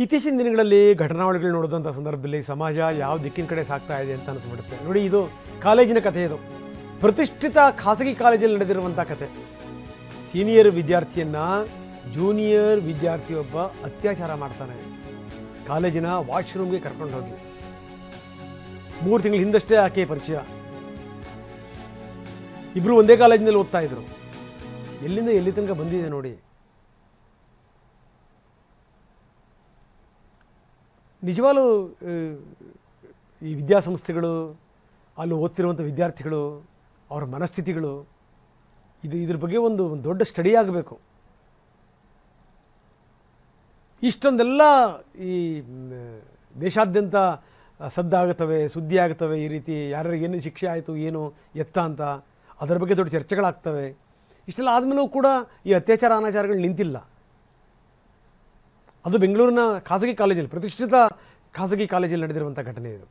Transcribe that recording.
ಇತ್ತೀಚಿನ ದಿನಗಳಲ್ಲಿ ಘಟನಾವಳಿಗಳು ನೋಡಿದಂಥ ಸಂದರ್ಭದಲ್ಲಿ ಸಮಾಜ ಯಾವ ದಿಕ್ಕಿನ ಕಡೆ ಸಾಗ್ತಾ ಇದೆ ಅಂತ ಅನಿಸ್ಬಿಡುತ್ತೆ. ನೋಡಿ, ಇದು ಕಾಲೇಜಿನ ಕಥೆ. ಇದು ಪ್ರತಿಷ್ಠಿತ ಖಾಸಗಿ ಕಾಲೇಜಲ್ಲಿ ನಡೆದಿರುವಂಥ ಕಥೆ. ಸೀನಿಯರ್ ವಿದ್ಯಾರ್ಥಿಯನ್ನು ಜೂನಿಯರ್ ವಿದ್ಯಾರ್ಥಿಯೊಬ್ಬ ಅತ್ಯಾಚಾರ ಮಾಡ್ತಾನೆ. ಕಾಲೇಜಿನ ವಾಶ್ರೂಮ್ಗೆ ಕರ್ಕೊಂಡು ಹೋಗಿ 3 ತಿಂಗಳ ಹಿಂದಷ್ಟೇ ಆಕೆ ಪರಿಚಯ. ಇಬ್ಬರು ಒಂದೇ ಕಾಲೇಜಿನಲ್ಲಿ ಓದ್ತಾ ಇದ್ರು. ಎಲ್ಲಿಂದ ಎಲ್ಲಿ ತನಕ ಬಂದಿದೆ ನೋಡಿ. ನಿಜವಾಗ್ಲೂ ಈ ವಿದ್ಯಾಸಂಸ್ಥೆಗಳು, ಅಲ್ಲಿ ಓದ್ತಿರುವಂಥ ವಿದ್ಯಾರ್ಥಿಗಳು, ಅವರ ಮನಸ್ಥಿತಿಗಳು, ಇದ್ರ ಬಗ್ಗೆ ಒಂದು ದೊಡ್ಡ ಸ್ಟಡಿ ಆಗಬೇಕು. ಇಷ್ಟೊಂದೆಲ್ಲ ಈ ದೇಶಾದ್ಯಂತ ಸದ್ದಾಗುತ್ತವೆ, ಸುದ್ದಿ ಆಗುತ್ತವೆ. ಈ ರೀತಿ ಯಾರ್ಯಾರಿಗೆ ಏನೇನು ಶಿಕ್ಷೆ ಆಯಿತು, ಏನು ಎತ್ತ ಅಂತ ಅದರ ಬಗ್ಗೆ ದೊಡ್ಡ ಚರ್ಚೆಗಳಾಗ್ತವೆ. ಇಷ್ಟೆಲ್ಲ ಆದಮೇಲೂ ಕೂಡ ಈ ಅತ್ಯಾಚಾರ ಅನಾಚಾರಗಳು ನಿಂತಿಲ್ಲ. ಅದು ಬೆಂಗಳೂರಿನ ಖಾಸಗಿ ಕಾಲೇಜಲ್ಲಿ, ಪ್ರತಿಷ್ಠಿತ ಖಾಸಗಿ ಕಾಲೇಜಲ್ಲಿ ನಡೆದಿರುವಂಥ ಘಟನೆ ಇದು.